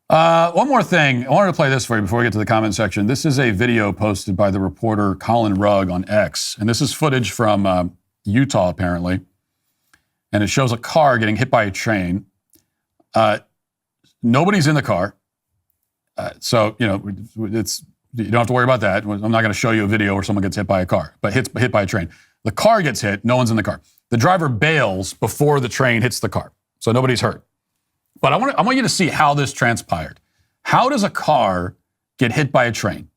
One more thing. I wanted to play this for you before we get to the comment section. This is a video posted by the reporter Colin Rugg on X. And this is footage from Utah, apparently. And it shows a car getting hit by a train. Nobody's in the car. So, you don't have to worry about that. I'm not going to show you a video where someone gets hit by a car, but hit by a train. The car gets hit. No one's in the car. The driver bails before the train hits the car. So nobody's hurt. But I want you to see how this transpired. How does a car get hit by a train?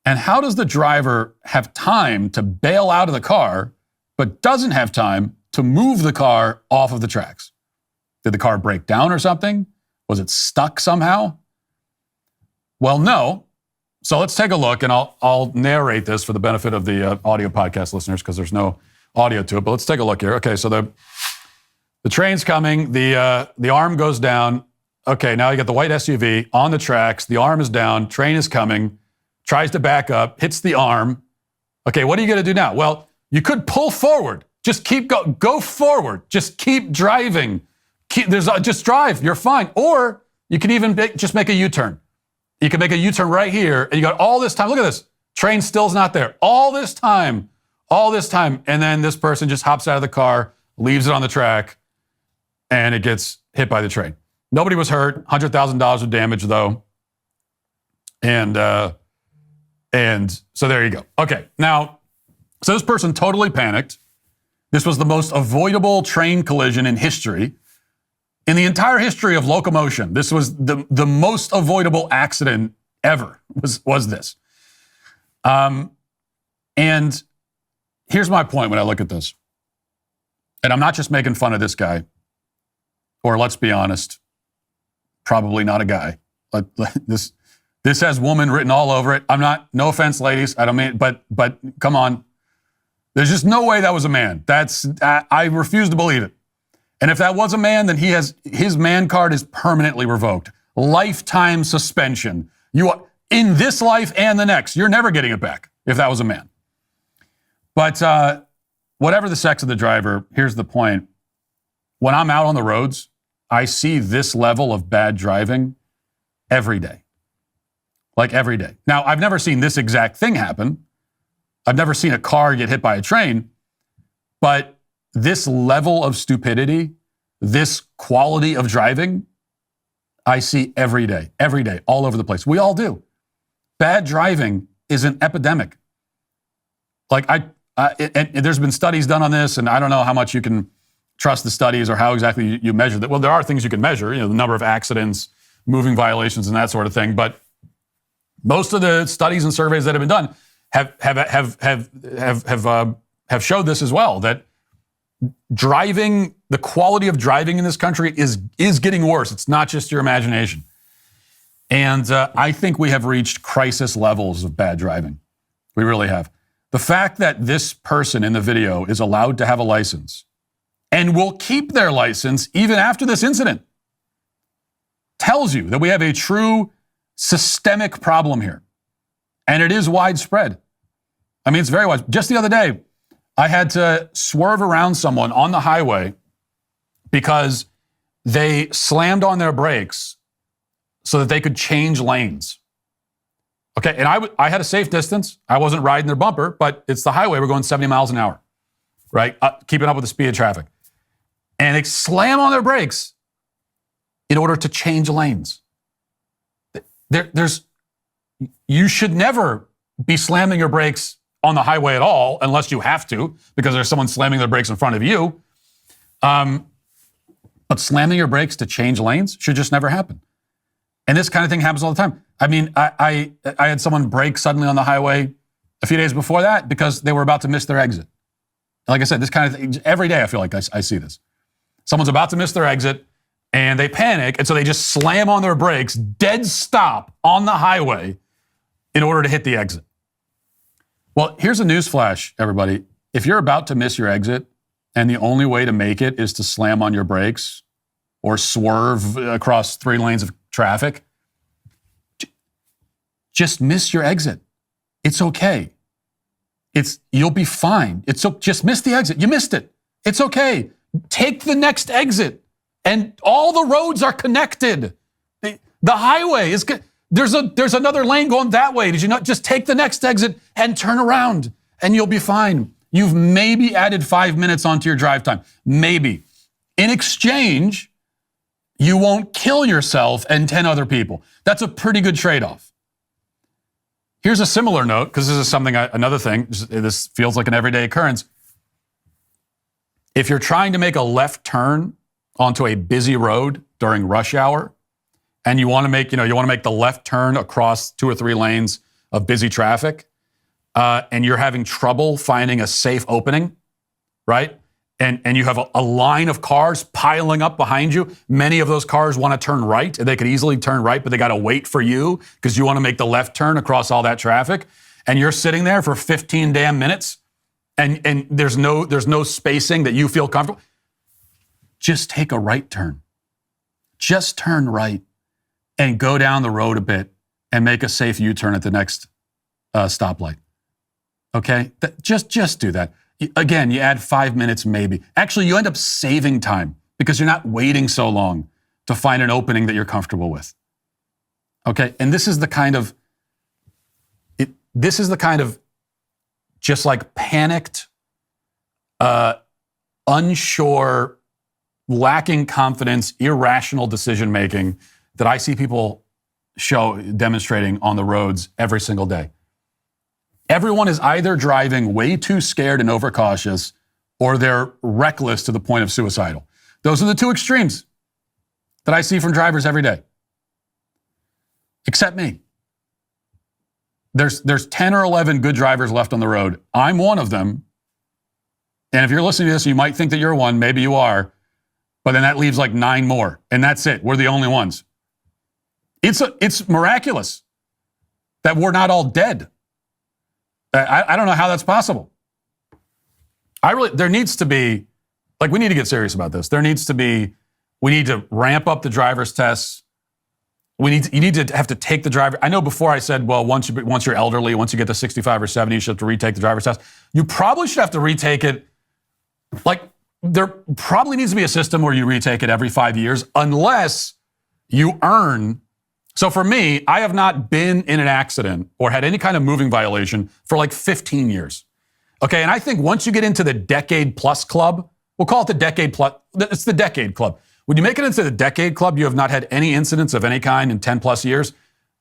And how does the driver have time to bail out of the car, but doesn't have time to move the car off of the tracks? Did the car break down or something? Was it stuck somehow? Well, no. So let's take a look, and I'll narrate this for the benefit of the audio podcast listeners because there's no audio to it. But let's take a look here. Okay, so the train's coming. The arm goes down. Okay, now you got the white SUV on the tracks. The arm is down. Train is coming. Tries to back up. Hits the arm. Okay, what are you going to do now? Well, you could pull forward. Just go forward. Just keep driving. Just drive. You're fine. Or you can even just make a U-turn. You can make a U-turn right here, and you got all this time. Look at this. Train still's not there. All this time. And then this person just hops out of the car, leaves it on the track, and it gets hit by the train. Nobody was hurt. $100,000 of damage, though. And so there you go. Okay, now, so this person totally panicked. This was the most avoidable train collision in history. In the entire history of locomotion, this was the most avoidable accident ever, was this. And here's my point when I look at this. And I'm not just making fun of this guy, or let's be honest, probably not a guy. This has woman written all over it. No offense, ladies, I don't mean, but come on. There's just no way that was a man. I refuse to believe it. And if that was a man, then his man card is permanently revoked. Lifetime suspension. You are in this life and the next. You're never getting it back if that was a man. But whatever the sex of the driver, here's the point. When I'm out on the roads, I see this level of bad driving every day. Like every day. Now, I've never seen this exact thing happen. I've never seen a car get hit by a train. But this level of stupidity, this quality of driving, I see every day, all over the place. We all do. Bad driving is an epidemic. Like and there's been studies done on this, and I don't know how much you can trust the studies or how exactly you measure that. Well, there are things you can measure, the number of accidents, moving violations, and that sort of thing. But most of the studies and surveys that have been done have showed this as well, that driving, the quality of driving in this country is getting worse. It's not just your imagination. And I think we have reached crisis levels of bad driving. We really have. The fact that this person in the video is allowed to have a license and will keep their license even after this incident tells you that we have a true systemic problem here. And it is widespread. I mean, it's very widespread. Just the other day, I had to swerve around someone on the highway because they slammed on their brakes so that they could change lanes. Okay, and I had a safe distance. I wasn't riding their bumper, but it's the highway. We're going 70 miles an hour, right? Keeping up with the speed of traffic. And they slam on their brakes in order to change lanes. You should never be slamming your brakes on the highway at all, unless you have to, because there's someone slamming their brakes in front of you. But slamming your brakes to change lanes should just never happen. And this kind of thing happens all the time. I mean, I had someone brake suddenly on the highway a few days before that because they were about to miss their exit. Like I said, this kind of thing, every day I feel like I see this. Someone's about to miss their exit, and they panic, and so they just slam on their brakes, dead stop on the highway in order to hit the exit. Well, here's a newsflash, everybody. If you're about to miss your exit and the only way to make it is to slam on your brakes or swerve across 3 lanes of traffic, just miss your exit. It's okay. You'll be fine. Just miss the exit. You missed it. It's okay. Take the next exit. And all the roads are connected. The highway is good. There's another lane going that way. Did you not just take the next exit and turn around and you'll be fine? You've maybe added 5 minutes onto your drive time. Maybe. In exchange, you won't kill yourself and 10 other people. That's a pretty good trade-off. Here's a similar note, because this is something, another thing, this feels like an everyday occurrence. If you're trying to make a left turn onto a busy road during rush hour, and you want to make, the left turn across 2 or 3 lanes of busy traffic, and you're having trouble finding a safe opening, right? And you have a line of cars piling up behind you. Many of those cars want to turn right. They could easily turn right, but they got to wait for you because you want to make the left turn across all that traffic. And you're sitting there for 15 damn minutes, and there's no spacing that you feel comfortable. Just take a right turn. Just turn right and go down the road a bit and make a safe U-turn at the next stoplight. Okay? Just do that. Again, you add 5 minutes maybe. Actually, you end up saving time because you're not waiting so long to find an opening that you're comfortable with. Okay? And this is the kind of just like panicked, unsure, lacking confidence, irrational decision-making that I see people demonstrating on the roads every single day. Everyone is either driving way too scared and overcautious, or they're reckless to the point of suicidal. Those are the 2 extremes that I see from drivers every day. Except me. There's 10 or 11 good drivers left on the road. I'm one of them. And if you're listening to this, you might think that you're one. Maybe you are. But then that leaves like 9 more. And that's it. We're the only ones. It's miraculous that we're not all dead. I don't know how that's possible. There needs to be, we need to get serious about this. We need to ramp up the driver's tests. You need to have to take the driver. I know before I said, well, once you're elderly, once you get to 65 or 70, you should have to retake the driver's test. You probably should have to retake it. There probably needs to be a system where you retake it every 5 years, unless you earn. So for me, I have not been in an accident or had any kind of moving violation for 15 years. Okay, and I think once you get into the decade plus club, we'll call it the decade plus, it's the decade club. When you make it into the decade club, you have not had any incidents of any kind in 10 plus years,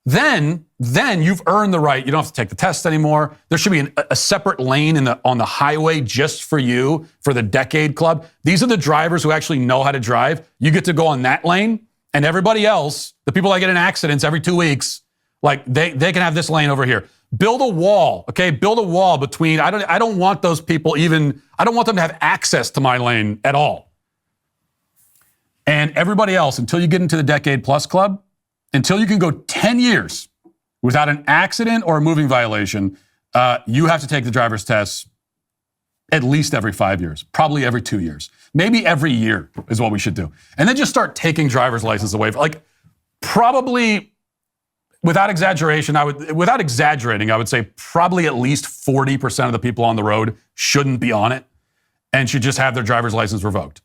then you've earned the right. You don't have to take the test anymore. There should be a separate lane on the highway just for you, for the decade club. These are the drivers who actually know how to drive. You get to go on that lane. And everybody else, the people that get in accidents every 2 weeks, they can have this lane over here. Build a wall, okay? Build a wall between. I don't want those people I don't want them to have access to my lane at all. And everybody else, until you get into the Decade Plus Club, until you can go 10 years without an accident or a moving violation, you have to take the driver's test at least every 5 years, probably every 2 years. Maybe every year is what we should do. And then just start taking driver's license away. Probably, without exaggerating, I would say probably at least 40% of the people on the road shouldn't be on it and should just have their driver's license revoked.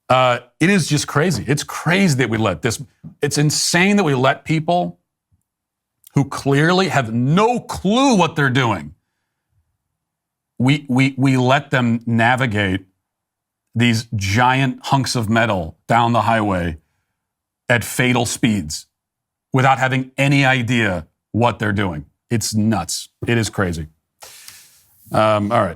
It is just crazy. It's crazy that we let this, it's insane that we let people who clearly have no clue what they're doing, we let them navigate these giant hunks of metal down the highway at fatal speeds without having any idea what they're doing. It's nuts. It is crazy. All right.